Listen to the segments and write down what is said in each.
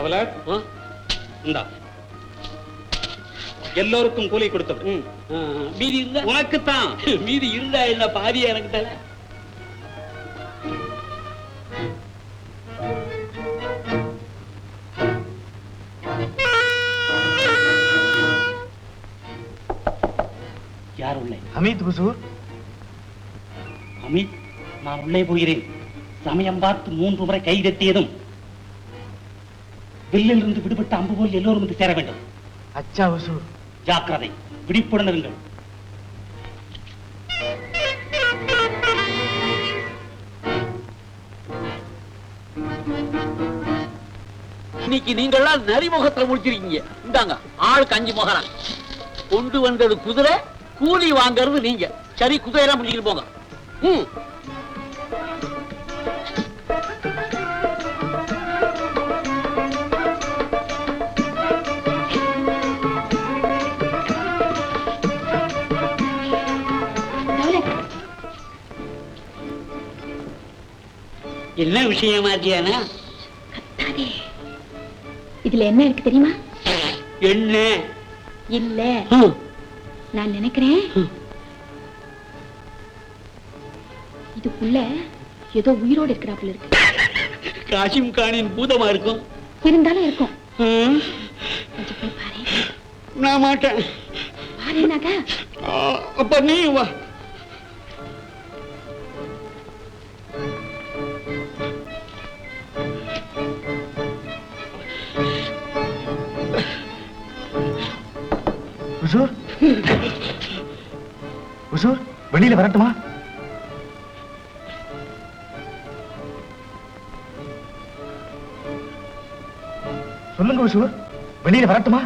கவலர் இந்தா எல்லோருக்கும் கூலி கொடுத்தது. மீதி இருந்தா உனக்குத்தான். மீதி இருந்தா என்ன பாதியா எனக்கு தானே. யார் உள்ளே? அமித் குசூர். அமித், நான் உள்ளே போகிறேன். சமயம் பார்த்து 3 முறை கை தட்டியதும் வில்லில் இருந்து விடுபட்ட அம்பு போல் எல்லோரும் வந்து சேர வேண்டும். அச்சா குசூர். ஜாக்கிரதை, விழிப்புடன் இருங்கள். இன்னைக்கு நீங்கள்லாம் நரிமுகத்துல முடிச்சிருக்கீங்க. இந்தாங்க ஆளுக்கு 5 முகரம். கொண்டு வந்தது குதிரை, கூலி வாங்கறது நீங்க. சரி, குதிரையெல்லாம் முடிச்சுட்டு போங்க. என்ன விஷயமா இருக்கியானா? இதுல என்ன இருக்கு தெரியுமா? என்ன இல்ல, நான் நினைக்கிறேன் இதுக்குள்ள ஏதோ உயிரோடு இருக்கிறாப்புல இருக்கு. காசிம் கானின் பூதமா இருக்கும். இருந்தாலும் இருக்கும். கொஞ்சம் போய் பாரு. நான் மாட்டேன். பாருனாக்க அப்ப நீ வா. உசூர், உசூர், வெளியில வரட்டுமா? சொல்லுங்க உசூர், வெளியில வரட்டுமா?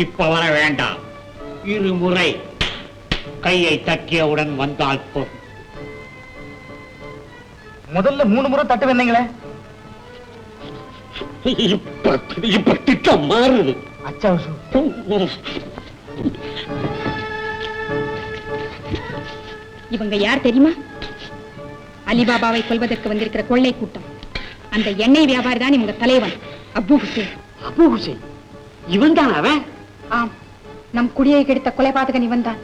இப்ப வர வேண்டாம். 2 முறை கையை தட்டியவுடன் வந்தால் போதும். முதல்ல 3 முறை தட்டு வந்தீங்களே. இப்ப திட்டம் மாறுது. அச்சா உசூர். இவங்க யார் தெரியுமா? அலிபாபாவை கொல்வதற்கு வந்திருக்கிற கொள்ளை கூட்டம். அந்த எண்ணெய் வியாபாரி தான் இவங்க தலைவன், அபு ஹுசேன். அபு ஹுசேன் இவன் தான் அவன்? ஆம், நம் குடியை கெடுத்த கொலைபாதகன் இவன் தான்.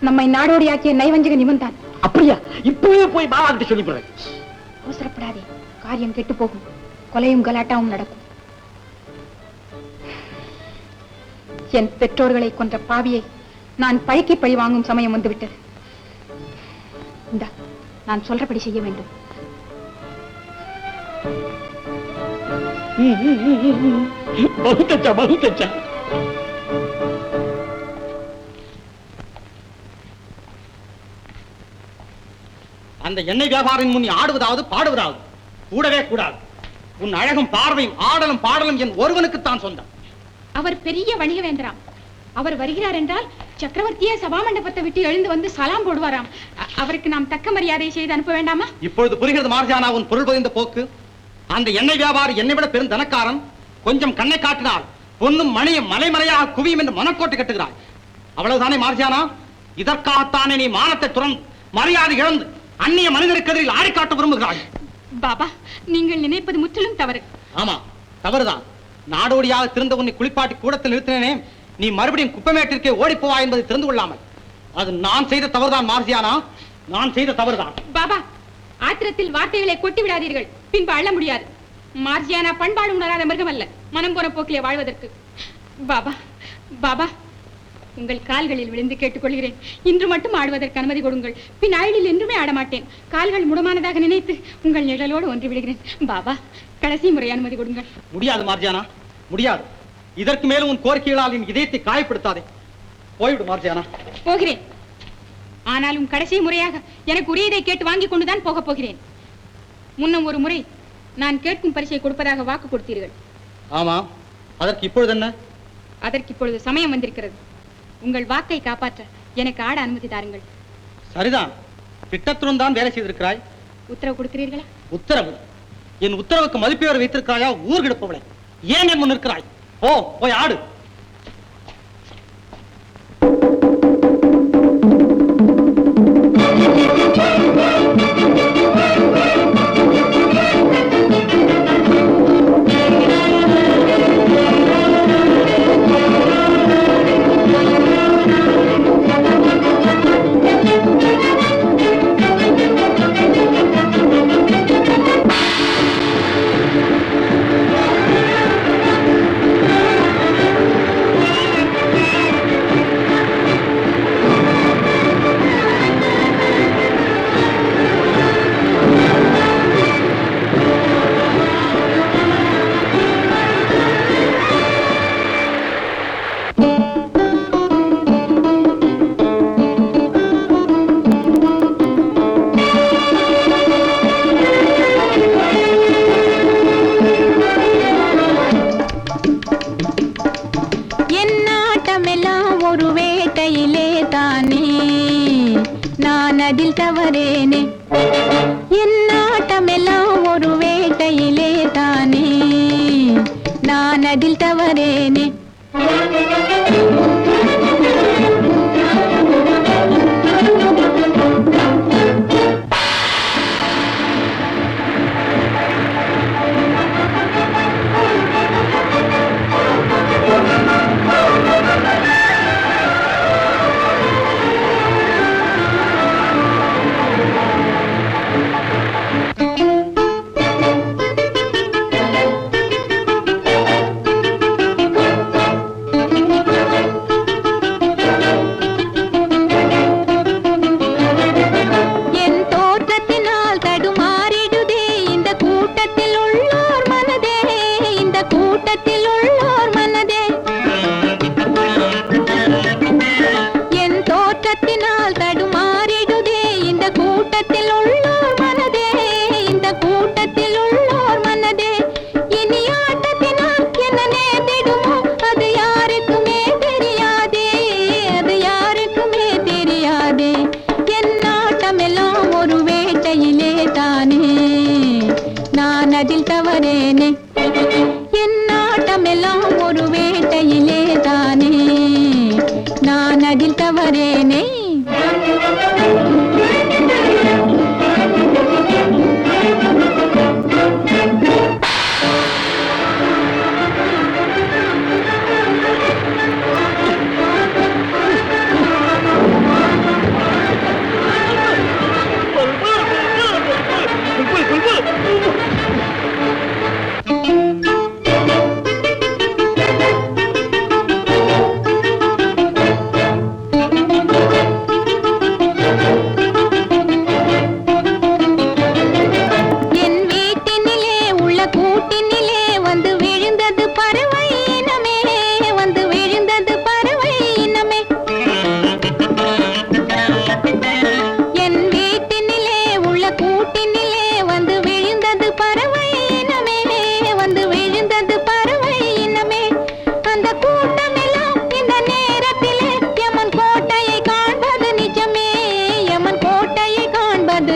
நம்மை நாடோடியாக்கிய நைவஞ்சகன் இவன் தான். அப்படியா? இப்பவே போய் பாபா கிட்ட சொல்லிவிடுறேன். அவசரப்படாதே, காரியம் கெட்டு போகும். கொலையும் கலாட்டாவும் நடக்கும். என் பெற்றோர்களை கொன்ற பாவியை நான் பழிக்கு பழி வாங்கும் சமயம் வந்துவிட்டது. இந்தா, நான் சொல்றபடி செய்ய வேண்டும். बहुत अच्छा, बहुत अच्छा. அந்த எண்ணெய் வியாபாரின் முன் ஆடுவதாவது பாடுவதாவது கூடவே கூடாது. உன் அழகும் பார்வையும் ஆடலும் பாடலும் என் ஒருவனுக்குத்தான் சொந்தம். அவர் பெரிய வணிக வேண்டாம். அவர் வருகிறார் என்றால் சக்கரவர்த்தியே சபா மண்டபத்தை விட்டு எழுந்து வந்து சலாம் போடுவாராம். அவருக்கு நாம் தக்க மரியாதை செய்து அனுப்ப வேண்டாமா? இப்பொழுது புரிகிறது மார்ஜானா உன் பொருள் பதிந்த போக்கு. அந்த எண்ணெய் வியாபாரி என்னை விட பெரும் தனக்காரன். கொஞ்சம் கண்ணை காட்டினால் பொன்னும் மணியும் மலைமலையாக குவியும் என்று மனக்கோட்டை கட்டுகிறாய். அவ்வளவுதானே மார்ஜானா? இதற்காகத்தானே நீ மானத்தை துறந்து மரியாதை இழந்து அந்நிய மனிதருக்கு எதிரில் ஆடி காட்ட விரும்புகிறாய். பாபா, நீங்கள் நினைப்பது முற்றிலும் தவறு. ஆமா, தவறுதான். நாடோடியாக திருந்த உன்னை குளிப்பாட்டி கூடத்தில் நிறுத்தினேனே, நீ மறுபடியும் குப்பமேட்டிற்கே ஓடி போவா என்பதை தெரிந்து கொள்ளாமல். அது நான் செய்த தவறுதான் மார்ஜியானா, நான் செய்த தவறுதான். பாபா, ஆத்திரத்தில் வார்த்தைகளை கொட்டி விடாதீர்கள், பின்பு அள்ள முடியாது. மார்ஜியானா பண்பாடு உணராத மிருகம் அல்ல, மனம் போன போக்கிலே வாழ்வதற்கு. பாபா, பாபா, உங்கள் கால்களில் விழுந்து கேட்டுக்கொள்கிறேன், இன்று மட்டும் ஆடுவதற்கு அனுமதி கொடுங்கள். பின் ஆயுளில் என்றுமே ஆடமாட்டேன். கால்கள் முடமானதாக நினைத்து உங்கள் நிழலோடு ஒன்று விடுகிறேன். பாபா, கடைசி முறை அனுமதி கொடுங்கள். முடியாது மார்ஜியானா, முடியாது. இதற்கு மேலும் உன் கோரிக்கைகளால் என் இதயத்தை காயப்படுத்தாதே. போய்விடு மார்ஜியானா. போகிறேன். ஆனாலும் கடைசி முறையாக எனக்கு உரியதை கேட்டு வாங்கி கொண்டுதான் போக போகிறேன். முன்னும் ஒரு முறை நான் கேட்கும் பரிசை கொடுப்பதாக வாக்கு கொடுத்தீர்கள். ஆமா, அதற்கு இப்பொழுது என்ன? அதற்கு இப்பொழுது சமயம் வந்திருக்கிறது. உங்கள் வாக்கை காப்பாற்ற எனக்கு ஆட அனுமதி தாருங்கள். சரிதான், திட்டத்துடன் தான் வேலை செய்திருக்கிறாய். உத்தரவு கொடுக்கிறீர்களா? உத்தரவு? என் உத்தரவுக்கு மதிப்பேறு வைத்திருக்கிறாயா? ஊர் கெடுப்பவளை, ஏன் என் முன் இருக்கிறாய்? போய் ஆடு. அதில் தவறேனே என் நாட்டமெல்லாம் ஒரு வேட்டையிலே தானே நான் அதில் தவறேனே அதில் தவறேனே என் நாட்டமெல்லாம் ஒரு வேட்டையிலே தானே நான் அதில் தவறேனே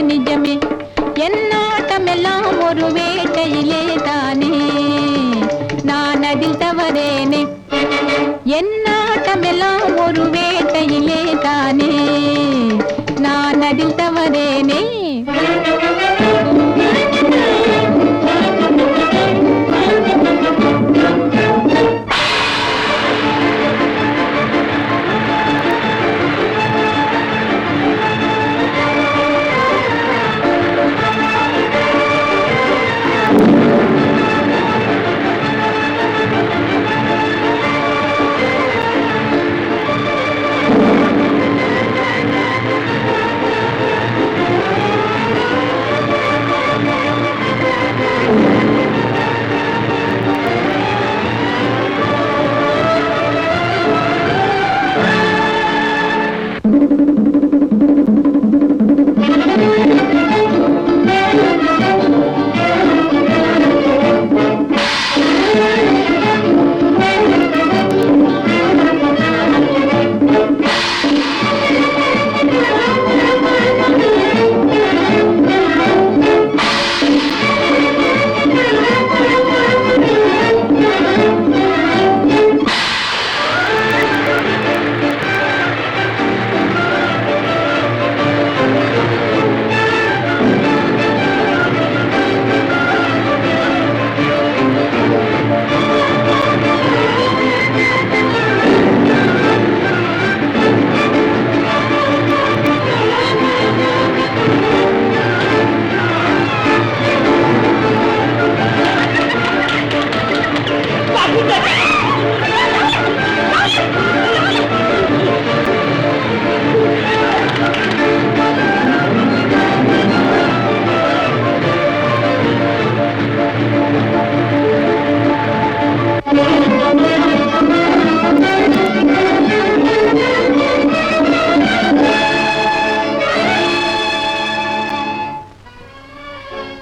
நிஜமே என் நாட்டமெல்லாம் ஒரு வேட்டையிலே தானே நான் அதில் தவறேனே என் நாட்டமெல்லாம் ஒரு வேட்டையிலே தானே நான் அதில் தவறேனே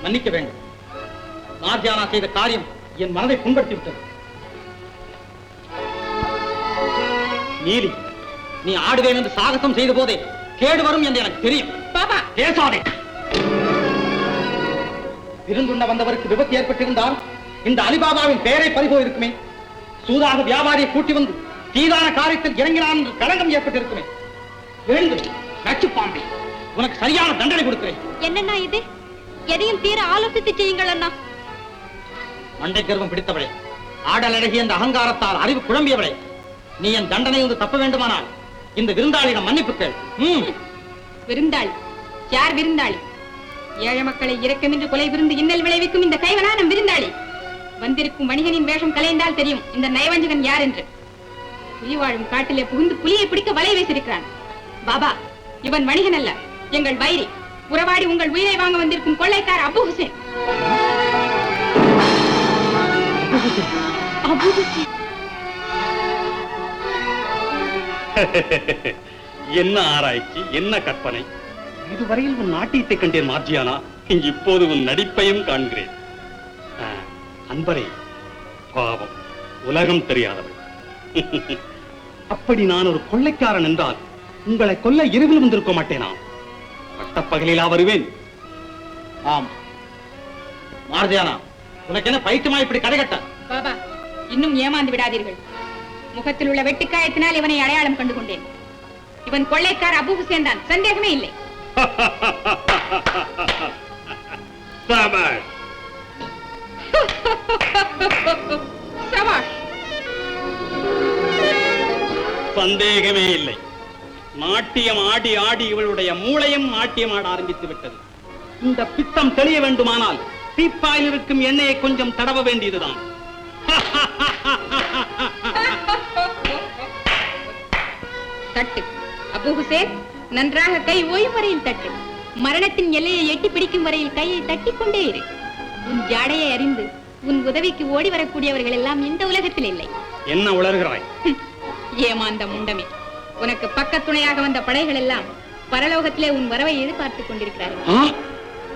மன்னிக்க வேண்டும். மார்ஜானா செய்த காரியம் என் மனதை புண்படுத்தி விட்டது. நீலி, நீ ஆடுவேன் என்று சாகசம் செய்த போதே கேடு வரும் என்று எனக்கு தெரியும். பேசாதே. விருந்துண்ண வந்தவருக்கு விபத்து ஏற்பட்டிருந்தால் இந்த அலிபாபாவின் பெயரை பறிபோயிருக்குமே. சூதாக வியாபாரியை கூட்டி வந்து தீதான காரியத்தில் இறங்கினான் என்று களங்கம் ஏற்பட்டிருக்குமே. எழுந்து நச்சு பாம்பே, உனக்கு சரியான தண்டனை கொடுக்கிறேன். என்னன்னா இது? எதையும் தீர ஆலோசித்து செய்யுங்கள் அண்ணா. மண்டை கர்வம் பிடித்தவளே, ஆடல் அழகிய அந்த அகங்காரத்தால் அறிவு குழம்பியவளே, நீ என் தண்டனை வந்து தப்ப வேண்டுமானால் இந்த விருந்தாளியிடம் மன்னிப்பு கேள். விருந்தாளி? யார் விருந்தாளி? ஏழை மக்களை இரக்கமின்றி கொலை விருந்து இன்னல் விளைவிக்கும் இந்த கைவனான விருந்தாளி. வந்திருக்கும் வணிகனின் வேஷம் கலைந்தால் தெரியும் இந்த நயவஞ்சகன் யார் என்று. புலி வாழும் காட்டிலே புகுந்து புலியை பிடிக்க வலை வீசிருக்கிறான். பாபா, இவன் வணிகன் அல்ல, எங்கள் வைரி. உறவாடி உங்கள் உயிரை வாங்க வந்திருக்கும் கொள்ளைக்கார் அபு ஹுசேன். அபு ஹுசேன் என்ன ஆராய்ச்சி, என்ன கற்பனை! இதுவரையில் உன் நாட்டியத்தை கண்டேன் மார்ஜியானா, இப்போது உன் நடிப்பையும் காண்கிறேன். அன்பரே, பாவம், உலகம் தெரியாதவள். அப்படி நான் ஒரு கொள்ளைக்காரன் என்றால் உங்களை கொல்ல இரவில் வந்திருக்க மாட்டேனா? பட்டப்பகலிலா வருவேன்? ஆம் மார்ஜியானா, உனக்கு என்ன பைத்தியமா இப்படி கடைகட்ட? பாபா, இன்னும் ஏமாந்து விடாதீர்கள். முகத்தில் உள்ள வெட்டுக்காயத்தினால் இவனை அடையாளம் கண்டு கொண்டேன். இவன் கொள்ளைக்கார் அபு ஹுசேன் தான், சந்தேகமே இல்லை. சபாஷ். சபாஷ். சந்தேகமே இல்லை. நாட்டியம் ஆடி ஆடி இவளுடைய மூளையும் நாட்டியம் ஆட ஆரம்பித்து விட்டது. இந்த பித்தம் தெளிய வேண்டுமானால் தீப்பாயில் இருக்கும் எண்ணெயை கொஞ்சம் தடவ வேண்டியதுதான். தட்டு அபு ஹுசேன், நன்றாக கை ஓயும் வரையில் தட்டு. மரணத்தின் எல்லையை எட்டி பிடிக்கும் வரையில் கையை தட்டிக் கொண்டே இரு. உன் ஜாடையை அறிந்து உன் உதவிக்கு ஓடி வரக்கூடியவர்கள் எல்லாம் இந்த உலகத்தில் இல்லை. என்ன உளறுகிறாய்? ஏமாந்த முண்டமே, உனக்கு பக்கத்துணையாக வந்த படைகள் எல்லாம் பரலோகத்திலே உன் வரவை எதிர்பார்த்துக் கொண்டிருக்கிறார்கள்.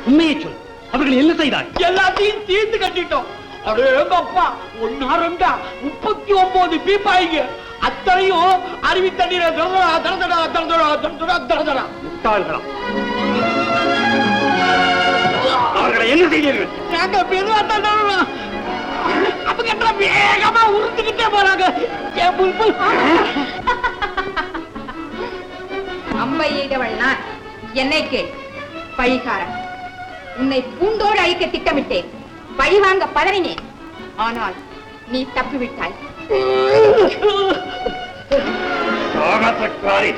உண்மையை சொல், அவர்கள் என்ன செய்தார்? எல்லாத்தையும் தீர்த்து கட்டிட்டோம். அப்பா, 39 பீப்பாய்ங்க, அத்தனையும் அருவி தண்ணீரை முட்டாள்களா? அவர்களை என்ன செய்தீர்கள்? நாங்க பெருவாத்தான் அப்ப வேகமா உறுத்திக்கிட்டே போறாங்க. அம்பை எய்தவள் நான், என்னை கேள். பழிகாரன், உன்னை பூண்டோடு அழிக்க திட்டமிட்டேன். பழி வாங்க பதறினேன். ஆனால் நீ தப்பிவிட்டாய். சாகசக்காரி,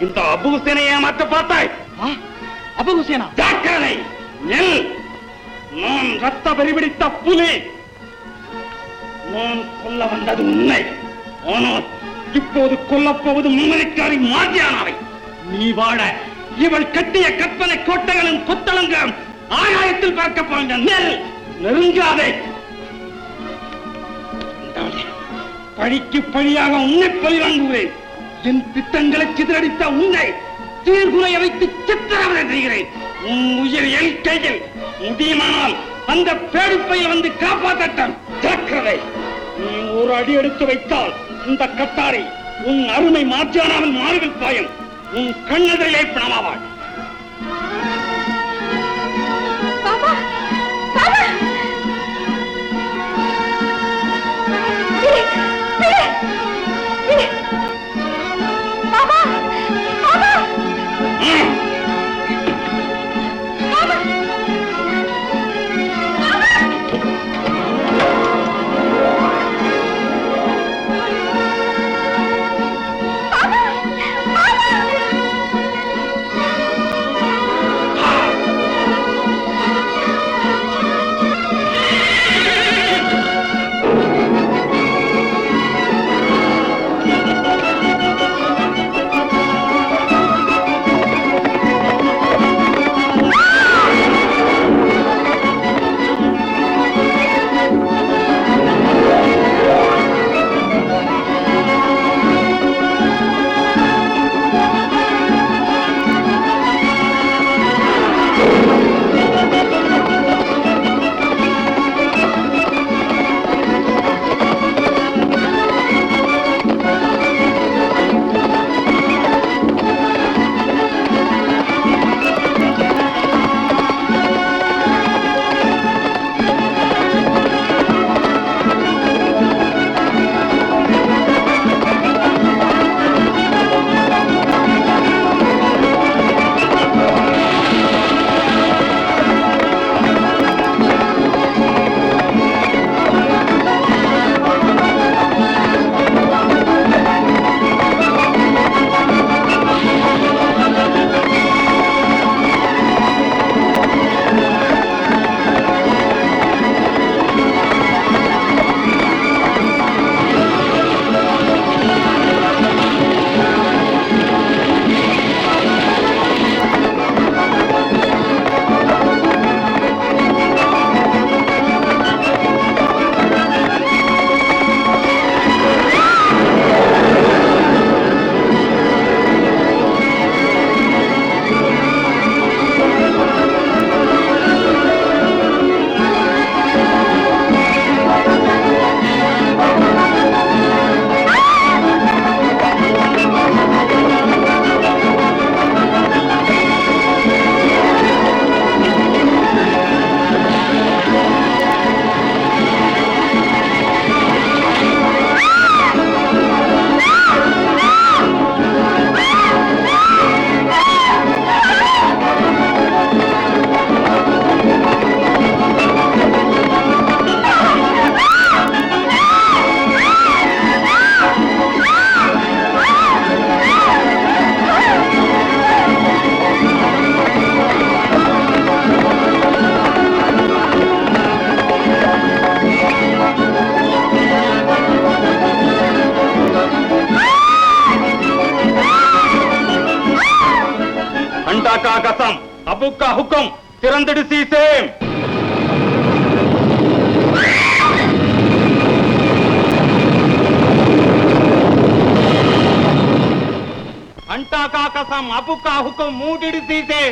இந்த அபு ஹுசேனை ஏமாற்ற பார்த்தாய். அபு ஹுசேனா? ஜாக்கிரதை, நெல். நான் ரத்த பெருபிடித்த புலி. நான் கொல்ல வந்தது உன்னை. ஆனால் இப்போது கொல்லப்போவது முன்னணிக்காரி மார்ஜியானாவை. நீ வாழ இவள் கட்டிய கற்பனை கோட்டைகளும் கொத்தளங்களும் ஆகாயத்தில் பார்க்க போகின்ற நெல். நெருங்காதே. பழிக்கு பழியாக உன்னை பழி வாங்குகிறேன். என் திட்டங்களை சிதறடித்த உன்னை சீர்குலைய வைத்து சித்திரவதை செய்கிறேன். உன் உயிர் என் கையில். முடியுமானால் அந்த பேடிப்பையை வந்து காப்பாற்றட்டும். ஜாக்கிரதை, நீ ஒரு அடி எடுத்து வைத்தால் இந்த கட்டாரி உன் அருமை மார்ஜியானாவின் மார்பில் பாயும். உன் கண்ணதையை பிணமாவாள். பாபா, பாபா, பாபா, பாபா, அபுக்கா ஹுக்கம் திறந்துடு சீசேம். अंटा का कसम अबू का हुक्म मूडिड सीसे.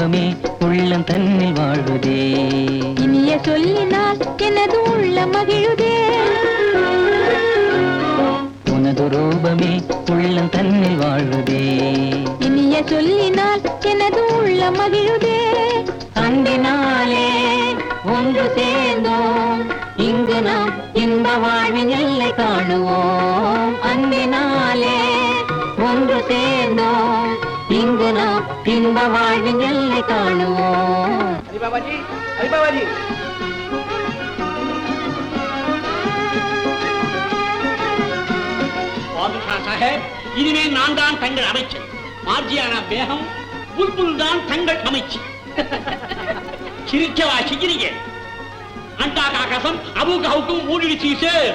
ரூபமே உள்ளம் தன்னில் வாழுதே. இனிய சொல்லினால் எனது உள்ள மகிழுதே. உனது ரூபமே உள்ளம் தன்னில் வாழுதே. இனிய சொல்லினால் எனது உள்ள மகிழுதே. அன்பினாலே ஒன்று சேர்ந்தோம், இங்கு நாம் இன்ப வாழ்வின் எல்லை காணுவோம். அன்பினாலே ஒன்று சேர்ந்தோம், இங்கு நாம் இன்ப வாழ்வின் எல்லை காணுவோம். பாதுஷா சாஹேப், இனிமேல் நான் தான் தங்கள் அமைச்சர். மார்ஜியானா பேகம், புல்புல் தான் தங்கள் அமைச்சு. சிரிக்கவா சிரிக்கிறீங்க? அண்டா காக்கசம் அபு கவுக்கும் ஊடிடுச்சு சார்.